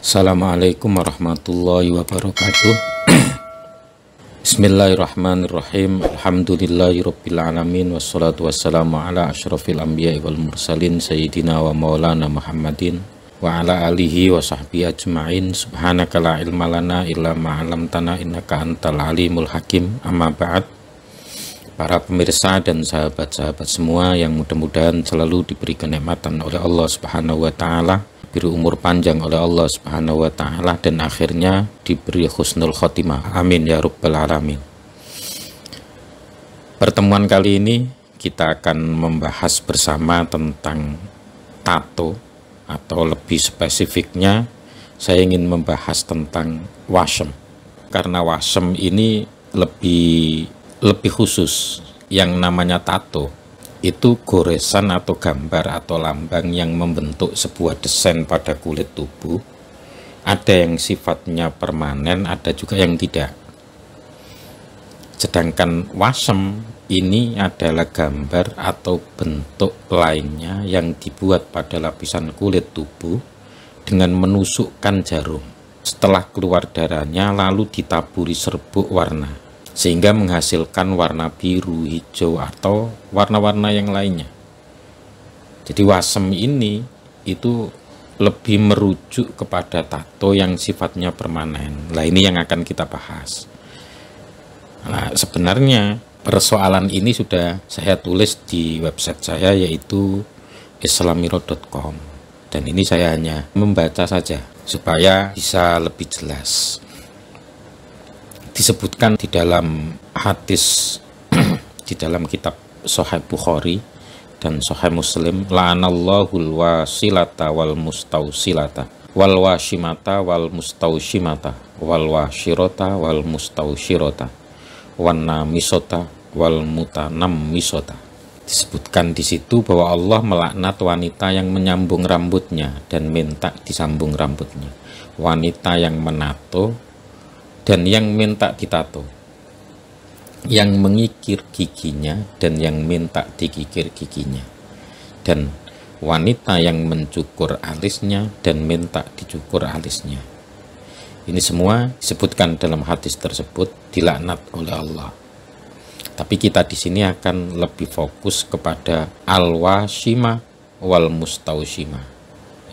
Assalamualaikum warahmatullahi wabarakatuh. Bismillahirrahmanirrahim. Alhamdulillahirabbil alamin wassalatu wassalamu ala asyrafil anbiya'i wal mursalin sayyidina wa maulana Muhammadin wa ala alihi wa sahbihi ajma'in. Subhanaka la ilma lana illa ma 'allamtana innaka antal alimul hakim. Amma ba'd. Para pemirsa dan sahabat-sahabat semua yang mudah-mudahan selalu diberi kenikmatan oleh Allah Subhanahu wa taala, diberi umur panjang oleh Allah Subhanahu wa taala, dan akhirnya diberi husnul khotimah. Amin ya rabbal alamin. Pertemuan kali ini kita akan membahas bersama tentang tato, atau lebih spesifiknya saya ingin membahas tentang wasem. Karena wasem ini lebih khusus. Yang namanya tato itu goresan atau gambar atau lambang yang membentuk sebuah desain pada kulit tubuh. Ada yang sifatnya permanen, ada juga yang tidak. Sedangkan wasem ini adalah gambar atau bentuk lainnya yang dibuat pada lapisan kulit tubuh dengan menusukkan jarum. Setelah keluar darahnya lalu ditaburi serbuk warna, sehingga menghasilkan warna biru, hijau, atau warna-warna yang lainnya. Jadi wasem ini itu lebih merujuk kepada tato yang sifatnya permanen. Nah, ini yang akan kita bahas. Nah, sebenarnya persoalan ini sudah saya tulis di website saya, yaitu islamiro.com, dan ini saya hanya membaca saja supaya bisa lebih jelas. Disebutkan di dalam hadis di dalam kitab Sahih Bukhari dan Sahih Muslim, la'anallahul wasilata wal mustausilata wal washimata wal mustaushimata wal washirota wal mustaushirota wan namisota wal mutanammisota. Disebutkan di situ bahwa Allah melaknat wanita yang menyambung rambutnya dan minta disambung rambutnya, wanita yang menato dan yang minta ditato, yang mengikir giginya dan yang minta dikikir giginya, dan wanita yang mencukur alisnya dan minta dicukur alisnya. Ini semua disebutkan dalam hadis tersebut dilaknat oleh Allah. Tapi kita di sini akan lebih fokus kepada al-washima wal mustaushima,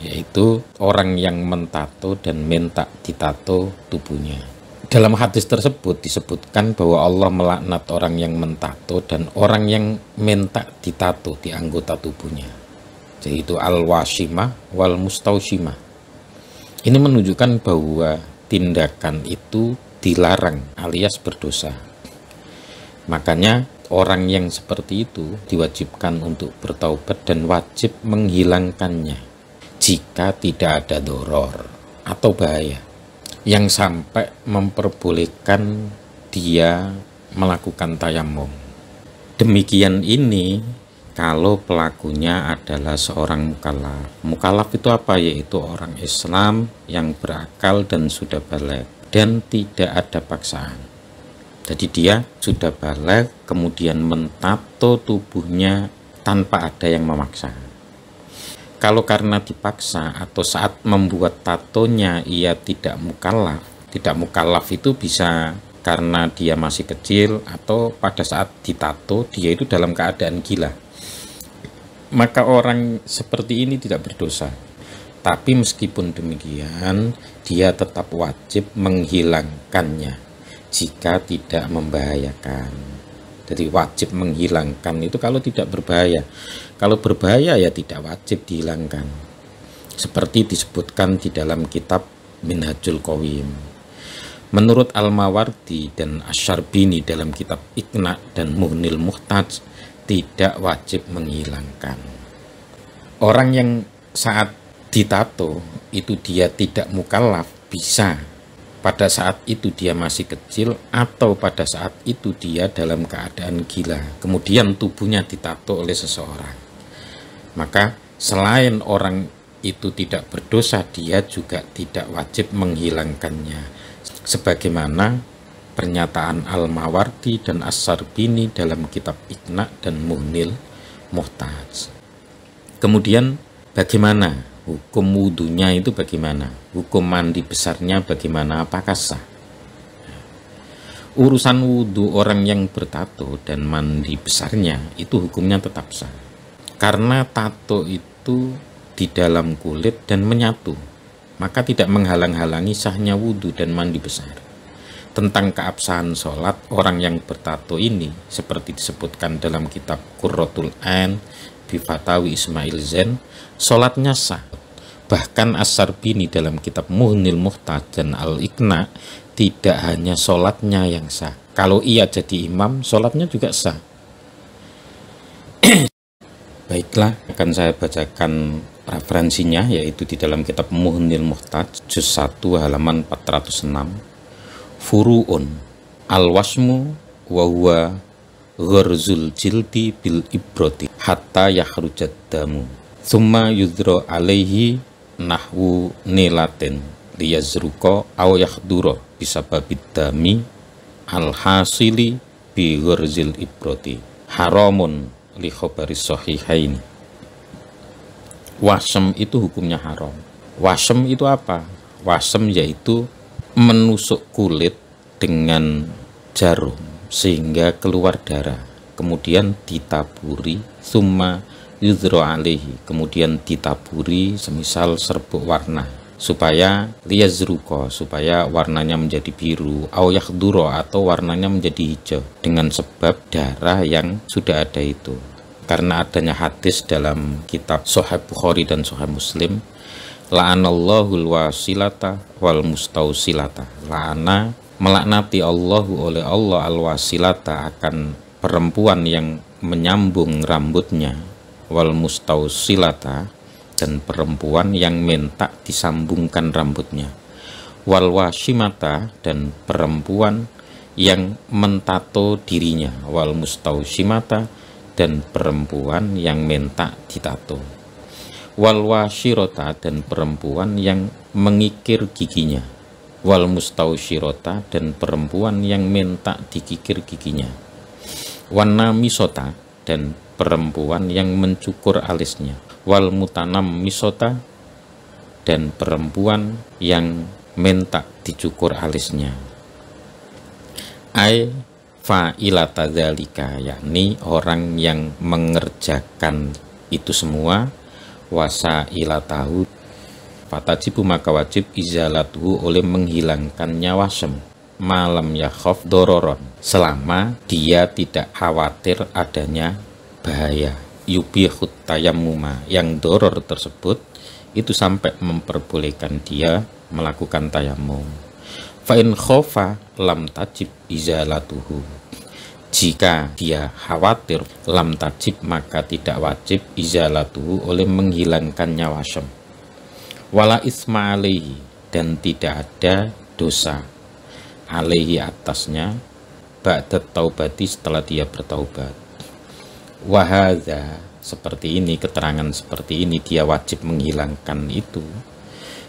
yaitu orang yang mentato dan minta ditato tubuhnya. Dalam hadis tersebut disebutkan bahwa Allah melaknat orang yang mentato dan orang yang minta ditato di anggota tubuhnya. Jadi itu al-washima wal mustaushima. Ini menunjukkan bahwa tindakan itu dilarang alias berdosa. Makanya orang yang seperti itu diwajibkan untuk bertaubat dan wajib menghilangkannya jika tidak ada doror atau bahaya yang sampai memperbolehkan dia melakukan tayamum. Demikian ini kalau pelakunya adalah seorang mukallaf. Mukallaf itu apa? Yaitu orang Islam yang berakal dan sudah baligh dan tidak ada paksaan. Jadi dia sudah baligh kemudian mentato tubuhnya tanpa ada yang memaksa. Kalau karena dipaksa atau saat membuat tatonya ia tidak mukallaf itu bisa karena dia masih kecil atau pada saat ditato dia itu dalam keadaan gila. Maka orang seperti ini tidak berdosa. Tapi meskipun demikian dia tetap wajib menghilangkannya jika tidak membahayakan. Jadi wajib menghilangkan itu kalau tidak berbahaya. Kalau berbahaya ya tidak wajib dihilangkan. Seperti disebutkan di dalam kitab Minhajul Qawim. Menurut Al-Mawardi dan Asy-Syarbini dalam kitab Iqna dan Mughnil Muhtaj, tidak wajib menghilangkan. Orang yang saat ditato itu dia tidak mukallaf, bisa pada saat itu dia masih kecil atau pada saat itu dia dalam keadaan gila, kemudian tubuhnya ditato oleh seseorang. Maka selain orang itu tidak berdosa, dia juga tidak wajib menghilangkannya, sebagaimana pernyataan Al-Mawardi dan Asy-Syarbini dalam kitab Iqna dan Mughnil Muhtaj. Kemudian bagaimana hukum wudunya itu bagaimana, hukum mandi besarnya bagaimana, apakah sah. Urusan wudhu orang yang bertato dan mandi besarnya itu hukumnya tetap sah, karena tato itu di dalam kulit dan menyatu, maka tidak menghalang-halangi sahnya wudhu dan mandi besar. Tentang keabsahan sholat orang yang bertato ini seperti disebutkan dalam kitab Qurratul Ain bi Fatawi Ismail Zain, sholatnya sah. Bahkan As-Sarbini dalam kitab Muhnil Muhtaj dan Al-Iqna, tidak hanya sholatnya yang sah, kalau ia jadi imam sholatnya juga sah. Baiklah, akan saya bacakan referensinya, yaitu di dalam kitab Muhnil Muhtaj juz 1 halaman 406. Furu'un al-wasmu wa huwa gharzul jildi bil ibroti hatta yakhrujad damu thumma yudra alaihi nahwu nilatin liyazruqa aw yakhdura bisababid dami al-hasili bi gharzil ibroti haramun li khabaris sahihain. Wasem itu hukumnya haram. Wasem itu apa? Wasem yaitu menusuk kulit dengan jarum sehingga keluar darah, kemudian ditaburi, summa yudhro alaihi, kemudian ditaburi semisal serbuk warna, supaya liyazruqa, supaya warnanya menjadi biru, au yakhduro, atau warnanya menjadi hijau, dengan sebab darah yang sudah ada itu. Karena adanya hadis dalam kitab Sahih Bukhari dan Sahih Muslim, la'anallahul wasilata wal mustausilata. La'ana, melaknati Allahu oleh Allah al-wasilata, akan perempuan yang menyambung rambutnya, wal mustausilata, dan perempuan yang minta disambungkan rambutnya, wal washimata, dan perempuan yang mentato dirinya, wal mustausimata, dan perempuan yang minta ditato, wal washirota, dan perempuan yang mengikir giginya, wal mustaushirota, dan perempuan yang minta dikikir giginya, wana misota, dan perempuan yang mencukur alisnya, wal mutanam misota, dan perempuan yang minta dicukur alisnya. Ai fa'ilata dzalika, yakni orang yang mengerjakan itu semua, wasa ilatahu, fatajibu, maka wajib izalatuhu, oleh menghilangkannya wasem, malam yakhaf dororon, selama dia tidak khawatir adanya bahaya, yubihut tayammuma, yang doror tersebut itu sampai memperbolehkan dia melakukan tayammum. Fa'in khofa lam tajib izalatuhu, jika dia khawatir, lam tajib, maka tidak wajib izalatuhu, oleh menghilangkannya wasem. Wala isma alaihi, dan tidak ada dosa alaihi, atasnya, ba'da taubati, setelah dia bertaubat. Wahadha, seperti ini, keterangan seperti ini, dia wajib menghilangkan itu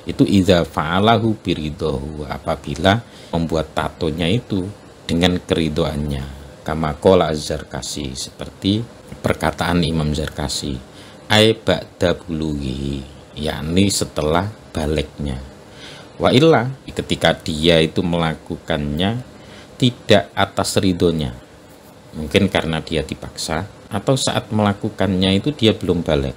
idza fa'alahu biridohu, apabila membuat tatonya itu dengan keridoannya. Kama qala Az-Zarkasi, seperti perkataan Imam Zarkasi, ai ba'da bulughi, yakni setelah baliknya. Wa illa, ketika dia itu melakukannya tidak atas ridhonya, mungkin karena dia dipaksa, atau saat melakukannya itu dia belum balik,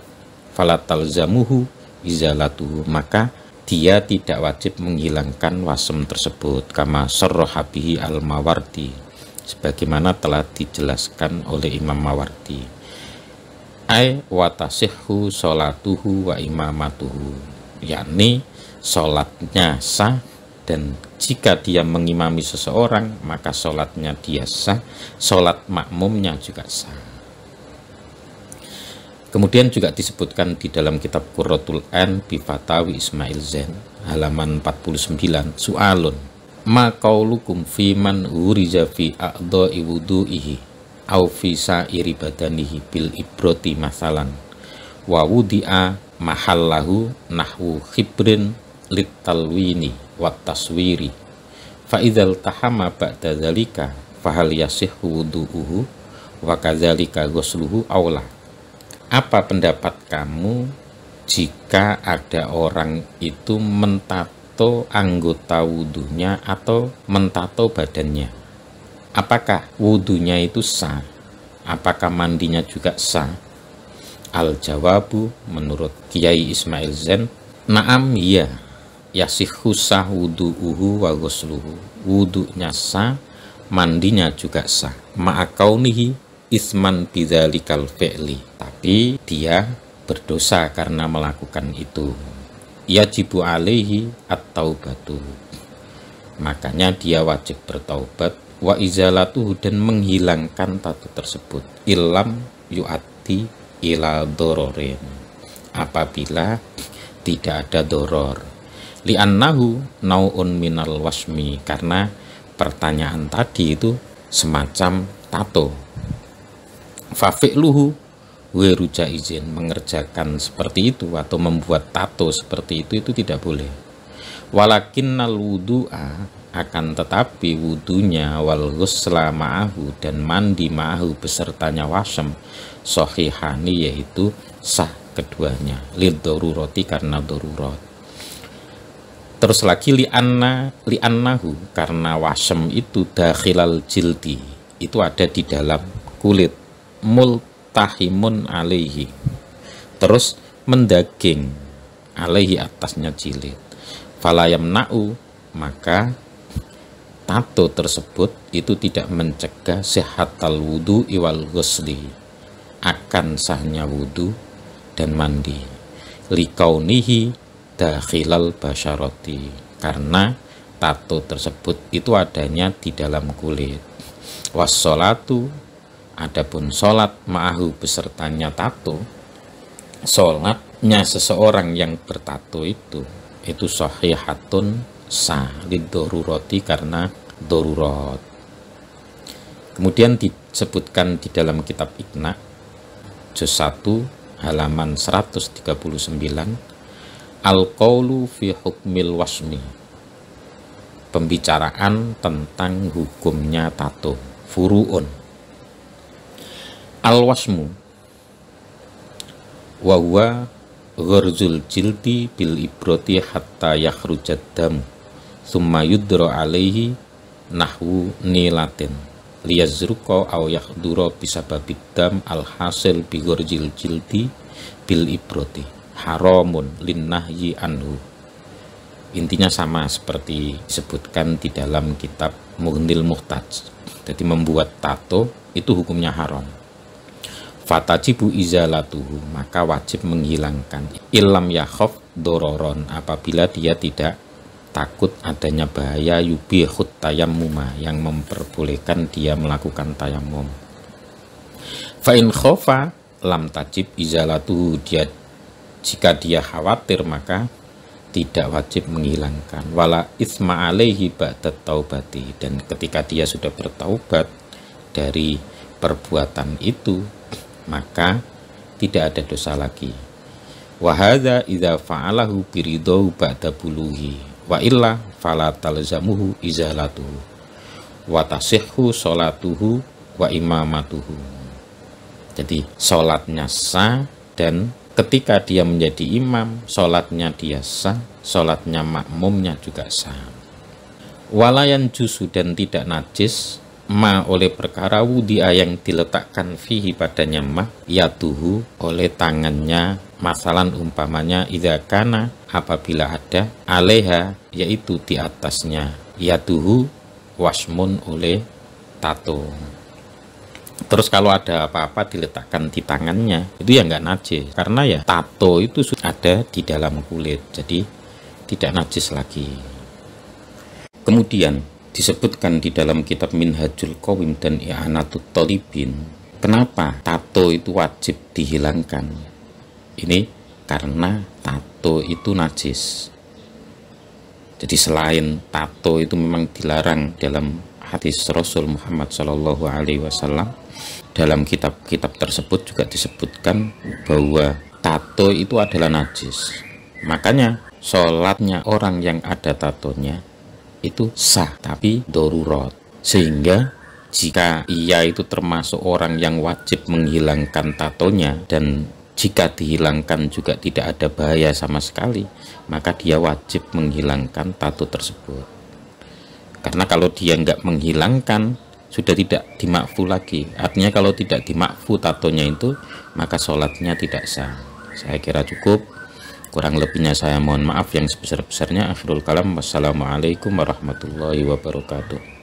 falatalzamuhu izalatuhu, maka dia tidak wajib menghilangkan wasem tersebut. Kama sarraha bihi al-Mawardi, sebagaimana telah dijelaskan oleh Imam Mawardi. Ai watasihhu sholatuhu wa imamatuhu, yakni sholatnya sah, dan jika dia mengimami seseorang maka sholatnya dia sah, sholat makmumnya juga sah. Kemudian juga disebutkan di dalam kitab Qurratul Ain bi Fatawi Ismail Zain halaman 49, su'alun ma qaulukum fi man uriza fi a'dha'i wudu'ihi au fi sa'iri badanihi bil ibroti masalan wa wudi'a mahallahu nahwu khibrin litalwini wat taswiri fa idzal tahama ba'da dzalika fahal yasihhu wudu'uhu wa kadzalika ghusluhu aula. Apa pendapat kamu jika ada orang itu mentato anggota wudhunya atau mentato badannya. Apakah wudhunya itu sah? Apakah mandinya juga sah? Al-jawabu menurut Kiai Ismail Zen, na'am ya, yasihhu sah wudhu'uhu wa ghusluhu. Wudhunya sah, mandinya juga sah. Ma'akaunihi isman bidzalikal fi'li. Tapi dia berdosa karena melakukan itu. Yajibu alaihi at-taubatu. Makanya dia wajib bertaubat, wa izalatuhu, dan menghilangkan tato tersebut. Ilam yu'ati ila dororin, apabila tidak ada doror. Li'annahu nau'un minal wasmi, karena pertanyaan tadi itu semacam tato. Fafi'luhu weruja izin, mengerjakan seperti itu atau membuat tato seperti itu tidak boleh. Walakinnal wudu'a, akan tetapi wudunya, wal ghusla ma'ahu, dan mandi ma'ahu besertanya wasem, sahihani, yaitu sah keduanya, lid darurati, karena darurat. Terus lagi li'annahu, karena wasem itu dakhilal jildi, itu ada di dalam kulit, multahimun alaihi, terus mendaging, alaihi, atasnya jilid. Falayam na'u, maka tato tersebut itu tidak mencegah sihatal wudu iwal ghusli, akan sahnya wudu dan mandi. Likaunihi dakhilal basyarati, karena tato tersebut itu adanya di dalam kulit. Wassolatu, adapun sholat ma'ahu besertanya tato, sholatnya seseorang yang bertato itu sahihatun, sah, lidoruroti, karena dorurat. Kemudian disebutkan di dalam kitab Iqna juz 1 halaman 139, al-qaulu fi hukmil wasmi, pembicaraan tentang hukumnya tato. Furu'un. Al-wasmu wa huwa gharzul jildi bil ibrati hatta yakhrujad dam summa yudra alaihi nahwu nilatin liyazruqa aw yakhdura bisababid dam alhasil bi gharzil jildi bil ibrati haramun linnahyi anhu. Intinya sama seperti disebutkan di dalam kitab Mughnil Muhtaj. Jadi membuat tato itu hukumnya haram. Fatajibu izalatuhu, maka wajib menghilangkan. Ilam yakhaf dororon, apabila dia tidak takut adanya bahaya, yubihut tayammuma, yang memperbolehkan dia melakukan tayammum. Fa'in khofa lam tajib izalatuhu, jika dia khawatir maka tidak wajib menghilangkan. Wala isma alaihi ba'da taubati, dan ketika dia sudah bertaubat dari perbuatan itu, maka tidak ada dosa lagi. Wa hadza idza fa'alahu biridau ba'da buluhi, wa illa fala talzamuhu izalatuhu wa tasihhu sholatuhu wa imamatuhu. Jadi sholatnya sah, dan ketika dia menjadi imam, sholatnya dia sah, sholatnya makmumnya juga sah. Walayan jusu, dan tidak najis, ma oleh perkara wudia yang diletakkan fihi padanya ma, yaduhu oleh tangannya, masalan umpamanya idza kana, apabila ada, aleha yaitu di atasnya, yaduhu wasmun oleh tato. Terus kalau ada apa-apa diletakkan di tangannya, itu ya nggak najis, karena ya tato itu sudah ada di dalam kulit, jadi tidak najis lagi. Kemudian disebutkan di dalam kitab Minhajul Qawim dan I'anatut Thalibin, kenapa tato itu wajib dihilangkan? Ini karena tato itu najis. Jadi selain tato itu memang dilarang dalam hadis Rasul Muhammad SAW, dalam kitab-kitab tersebut juga disebutkan bahwa tato itu adalah najis. Makanya sholatnya orang yang ada tatonya itu sah, tapi darurat. Sehingga jika ia itu termasuk orang yang wajib menghilangkan tatonya dan jika dihilangkan juga tidak ada bahaya sama sekali, maka dia wajib menghilangkan tato tersebut. Karena kalau dia nggak menghilangkan, sudah tidak dimakfu lagi. Artinya kalau tidak dimakfu tatonya itu, maka sholatnya tidak sah. Saya kira cukup. Kurang lebihnya saya mohon maaf yang sebesar-besarnya. Akhirul kalam. Wassalamualaikum warahmatullahi wabarakatuh.